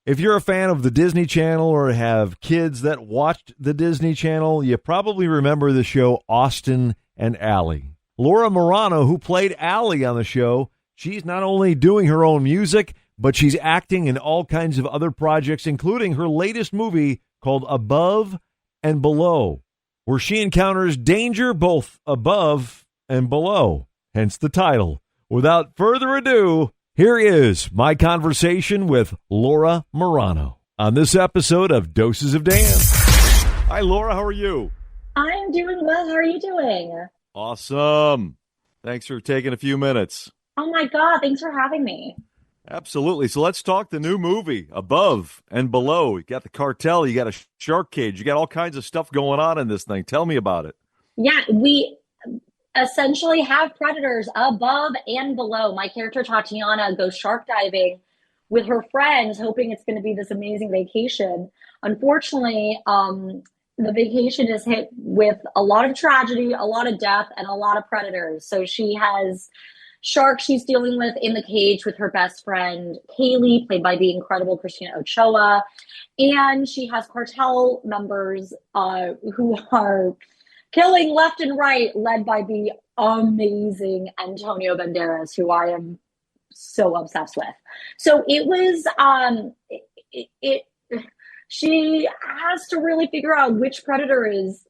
If you're a fan of the Disney Channel or have kids that watched the Disney Channel, you probably remember the show Austin and Ally. Laura Marano, who played Ally on the show, she's not only doing her own music, but she's acting in all kinds of other projects, including her latest movie called Above and Below, where she encounters danger both above and below, hence the title. Without further ado, here is my conversation with Laura Marano on this episode of Doses of Dan. Hi, Laura. How are you? I'm doing well. How are you doing? Awesome. Thanks for taking a few minutes. Oh my God, thanks for having me. Absolutely. So let's talk the new movie, Above and Below. You got the cartel, you got a shark cage, you got all kinds of stuff going on in this thing. Tell me about it. Yeah, we essentially have predators above and below. My character Tatiana goes shark diving with her friends, hoping it's going to be this amazing vacation. Unfortunately, the vacation is hit with a lot of tragedy, a lot of death, and a lot of predators. So she has sharks she's dealing with in the cage with her best friend, Kaylee, played by the incredible Christina Ochoa. And she has cartel members who are killing left and right, led by the amazing Antonio Banderas, who I am so obsessed with. So it was, she has to really figure out which predator is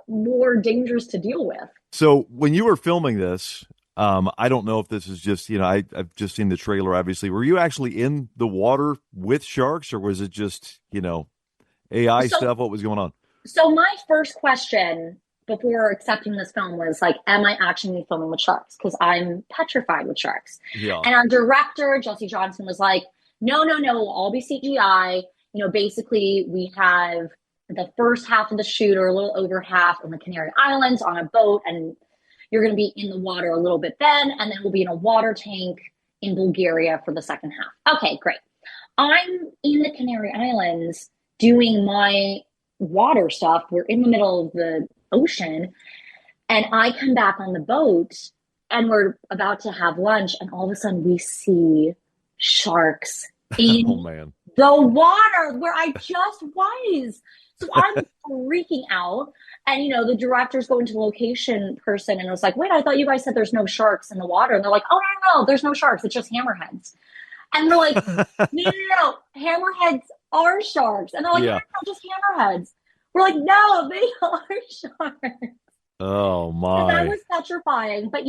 more dangerous to deal with. So when you were filming this, I don't know if this is just, I've just seen the trailer, obviously. Were you actually in the water with sharks, or was it just, AI stuff? What was going on? So my first question before accepting this film was like, am I actually filming with sharks? Because I'm petrified with sharks. Yeah. And our director, Jesse Johnson, was like, no, it'll all be CGI. Basically we have the first half of the shoot, or a little over half, in the Canary Islands on a boat, and you're going to be in the water a little bit then, and then we'll be in a water tank in Bulgaria for the second half. Okay, great. I'm in the Canary Islands doing my water stuff. We're in the middle of the ocean, and I come back on the boat, and we're about to have lunch, and all of a sudden we see sharks in the water where I just was. So I'm freaking out. And, the director's going to the location person and was like, wait, I thought you guys said there's no sharks in the water. And they're like, oh, no, there's no sharks. It's just hammerheads. And we're like, no, hammerheads are sharks. And they're like, no, just hammerheads. We're like, no, they are sharks. Oh, my. So that was petrifying. But,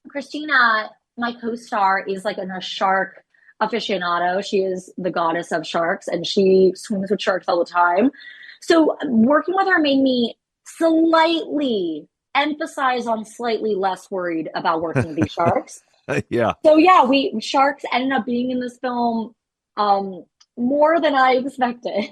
Christina, my co-star, is like a shark aficionado. She is the goddess of sharks, and she swims with sharks all the time. So working with her made me slightly emphasize on slightly less worried about working with these sharks. Yeah. So sharks ended up being in this film more than I expected.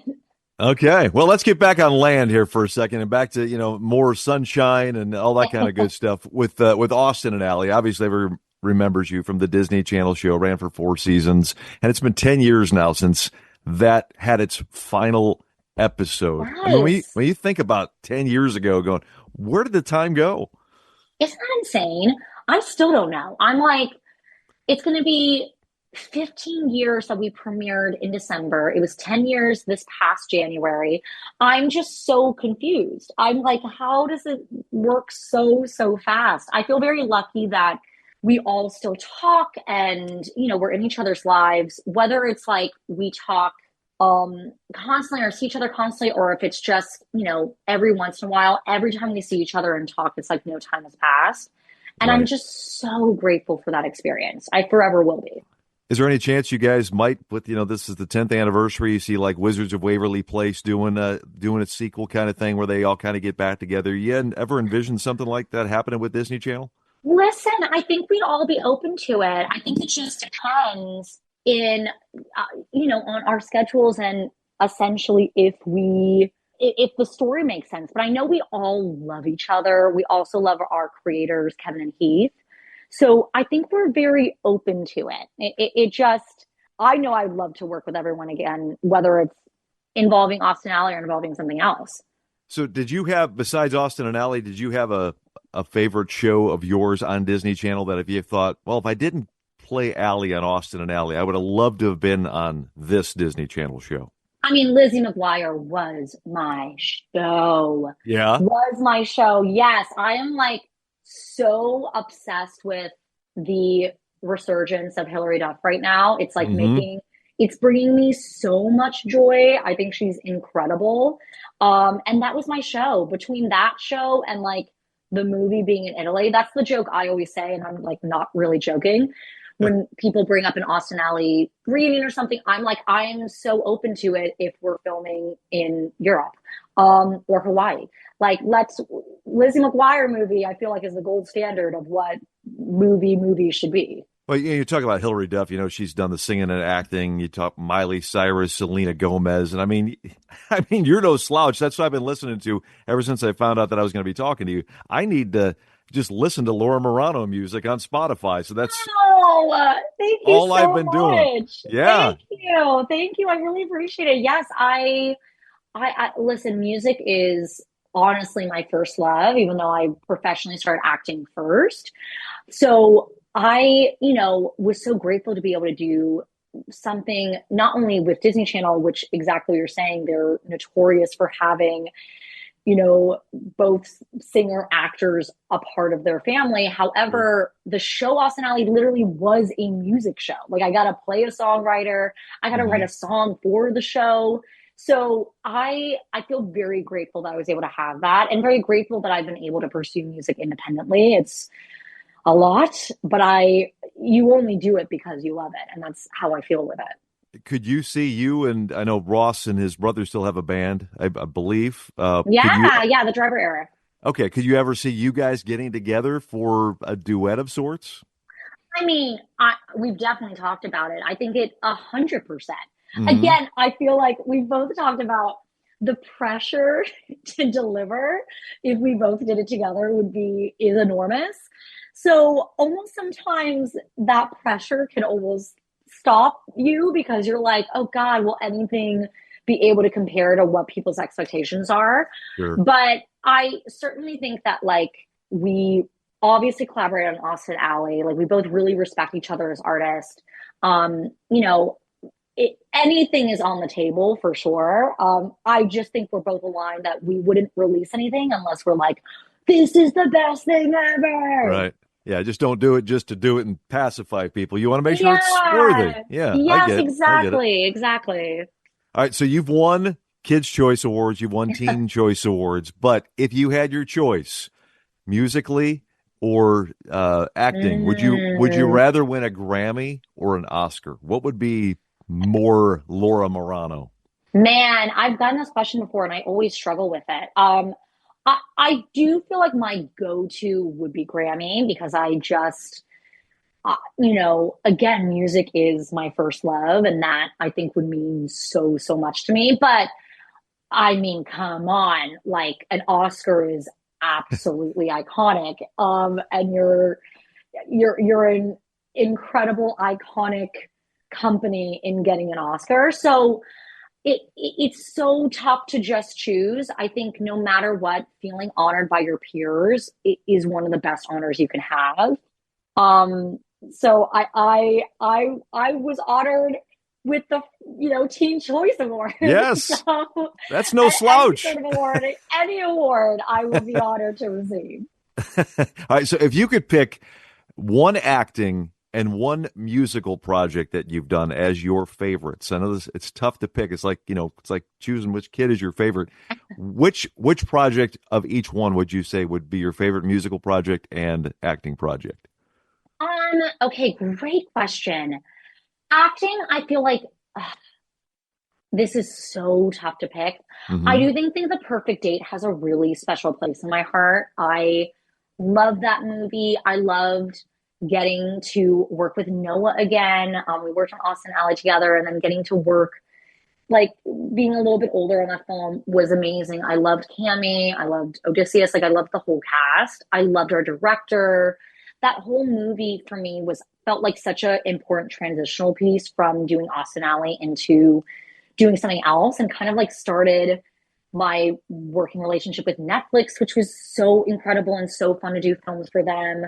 Okay. Well, let's get back on land here for a second and back to, more sunshine and all that kind of good stuff with Austin and Ally. Obviously, everyone remembers you from the Disney Channel show, ran for 4 seasons, and it's been 10 years now since that had its final episode. Yes. I mean, when you think about 10 years ago, going, where did the time go? Isn't that insane? I still don't know. I'm like, it's going to be 15 years that we premiered in December. It was 10 years this past January. I'm just so confused. I'm like, how does it work so fast? I feel very lucky that we all still talk and, we're in each other's lives, whether it's like we talk constantly or see each other constantly, or if it's just, every once in a while, every time we see each other and talk, it's like no time has passed. And right. I'm just so grateful for that experience. I forever will be. Is there any chance you guys might, this is the 10th anniversary, you see like Wizards of Waverly Place doing a sequel kind of thing where they all kind of get back together? You ever envisioned something like that happening with Disney Channel? Listen, I think we'd all be open to it. I think it just depends on our schedules and essentially if the story makes sense. But I know we all love each other. We also love our creators, Kevin and Heath. So I think we're very open to it. I know I'd love to work with everyone again, whether it's involving Austin Ally or involving something else. So did you have, besides Austin and Ally, did you have a favorite show of yours on Disney Channel that if you thought, well, if I didn't play Allie on Austin and Allie. I would have loved to have been on this Disney Channel show. I mean, Lizzie McGuire was my show. Yeah. Was my show. Yes, I am like so obsessed with the resurgence of Hilary Duff right now. It's like Mm-hmm. it's bringing me so much joy. I think she's incredible. And that was my show. Between that show and like the movie being in Italy, that's the joke I always say, and I'm like not really joking when people bring up an Austin Alley reunion or something, I'm like, I am so open to it if we're filming in Europe or Hawaii. Like, let's Lizzie McGuire movie, I feel like is the gold standard of what movies should be. Well, you talk about Hilary Duff. She's done the singing and acting. You talk Miley Cyrus, Selena Gomez, and I mean, you're no slouch. That's what I've been listening to ever since I found out that I was going to be talking to you. I need to just listen to Laura Marano music on Spotify. So that's Thank you all so I've been doing. much. Yeah. Thank you. I really appreciate it. Yes, I listen. Music is honestly my first love, even though I professionally started acting first. So I, was so grateful to be able to do something not only with Disney Channel, which exactly you're saying, they're notorious for having, both singer actors a part of their family. However, the show Austin Alley literally was a music show. Like I got to play a songwriter. I got to write a song for the show. So I feel very grateful that I was able to have that, and very grateful that I've been able to pursue music independently. It's a lot, but you only do it because you love it. And that's how I feel with it. Could you see you, and I know Ross and his brother still have a band, I believe. Yeah, the Driver Era. Okay, could you ever see you guys getting together for a duet of sorts? I mean, we've definitely talked about it. I think 100%. Mm-hmm. Again, I feel like we both talked about the pressure to deliver if we both did it together is enormous. So almost sometimes that pressure can almost stop you because you're like, oh God, will anything be able to compare to what people's expectations are? Sure. But I certainly think that like we obviously collaborate on Austin Alley. Like we both really respect each other as artists. Um, you know, anything is on the table for sure. I just think we're both aligned that we wouldn't release anything unless we're like, this is the best thing ever. Right. Yeah, just don't do it just to do it and pacify people. You want to make sure it's Yeah. worthy. Yeah, I Yes, get it. exactly. All right, so you've won Kids' Choice Awards, you've won Teen Choice Awards, but if you had your choice, musically or acting, would you rather win a Grammy or an Oscar? What would be more Laura Marano? Man, I've gotten this question before and I always struggle with it. I do feel like my go-to would be Grammy because I just, again, music is my first love, and that I think would mean so, so much to me. But I mean, come on, like an Oscar is absolutely iconic. And you're an incredible, iconic company in getting an Oscar. So it's so tough to just choose. I think no matter what, feeling honored by your peers is one of the best honors you can have. So I was honored with the Teen Choice Award. Yes, So, that's no slouch. Any award, I would be honored to receive. All right, so if you could pick one acting and one musical project that you've done as your favorites. I know it's tough to pick. It's like, it's like choosing which kid is your favorite. Which project of each one would you say would be your favorite musical project and acting project? Okay, great question. Acting, I feel like this is so tough to pick. Mm-hmm. I do think The Perfect Date has a really special place in my heart. I love that movie. I loved getting to work with Noah again. We worked on Austin Alley together, and then getting to work, like being a little bit older on that film was amazing. I loved Cammy. I loved Odysseus. Like I loved the whole cast. I loved our director. That whole movie for me felt like such an important transitional piece from doing Austin Alley into doing something else, and kind of like started my working relationship with Netflix, which was so incredible and so fun to do films for them.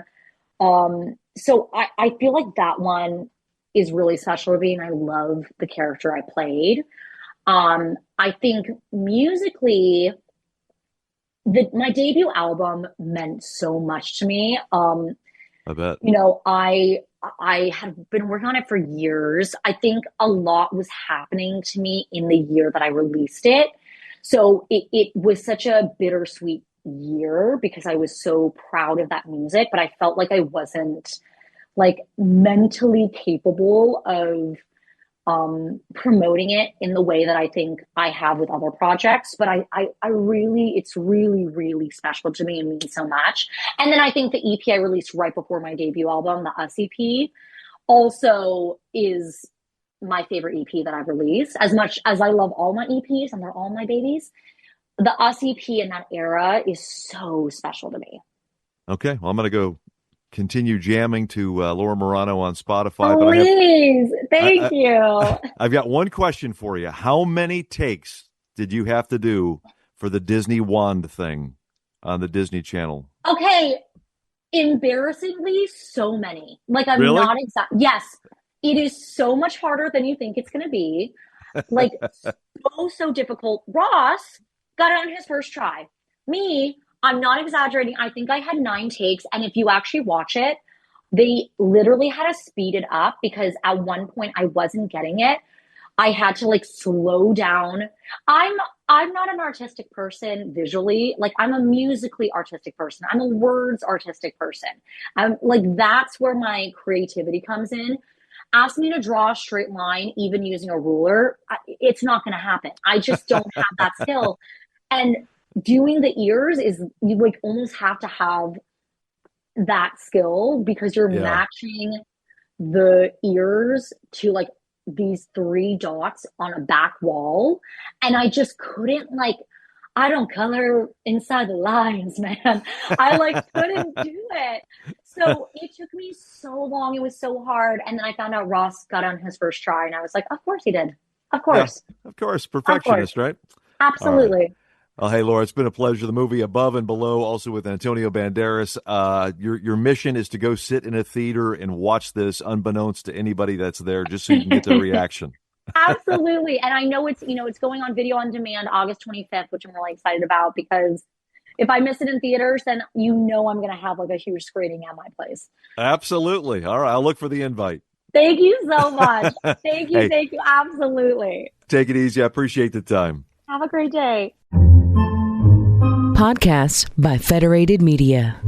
So I feel like that one is really special to me, and I love the character I played. I think musically, my debut album meant so much to me. I bet. I had been working on it for years. I think a lot was happening to me in the year that I released it. So it was such a bittersweet year because I was so proud of that music, but I felt like I wasn't like mentally capable of promoting it in the way that I think I have with other projects. But I really, it's really, really special to me and means so much. And then I think the EP I released right before my debut album, the Us EP, also is my favorite EP that I've released. As much as I love all my EPs and they're all my babies, the Us EP in that era is so special to me. Okay, well, I'm going to go continue jamming to Laura Marano on Spotify. Please, thank you. I've got one question for you. How many takes did you have to do for the Disney wand thing on the Disney Channel? Okay, embarrassingly, so many. Like, I'm Really? not exact. Yes, it is so much harder than you think it's going to be. Like, so difficult. Ross got it on his first try. Me, I'm not exaggerating. I think I had 9 takes. And if you actually watch it, they literally had to speed it up because at one point I wasn't getting it. I had to like slow down. I'm not an artistic person visually. Like, I'm a musically artistic person. I'm a words artistic person. I'm like, that's where my creativity comes in. Ask me to draw a straight line, even using a ruler. It's not going to happen. I just don't have that skill. And doing the ears is, you like almost have to have that skill because you're matching the ears to like these 3 dots on a back wall. And I just couldn't, like, I don't color inside the lines, man. I like couldn't do it. So it took me so long. It was so hard. And then I found out Ross got on his first try and I was like, of course he did. Of course. Yeah, of course. Perfectionist, right? Absolutely. Well, hey, Laura, it's been a pleasure. The movie Above and Below, also with Antonio Banderas. Your mission is to go sit in a theater and watch this unbeknownst to anybody that's there, just so you can get the reaction. Absolutely. And I know it's going on video on demand August 25th, which I'm really excited about because if I miss it in theaters, then I'm going to have like a huge screening at my place. Absolutely. All right. I'll look for the invite. Thank you so much. Thank you. Hey, Thank you. Absolutely. Take it easy. I appreciate the time. Have a great day. Podcasts by Federated Media.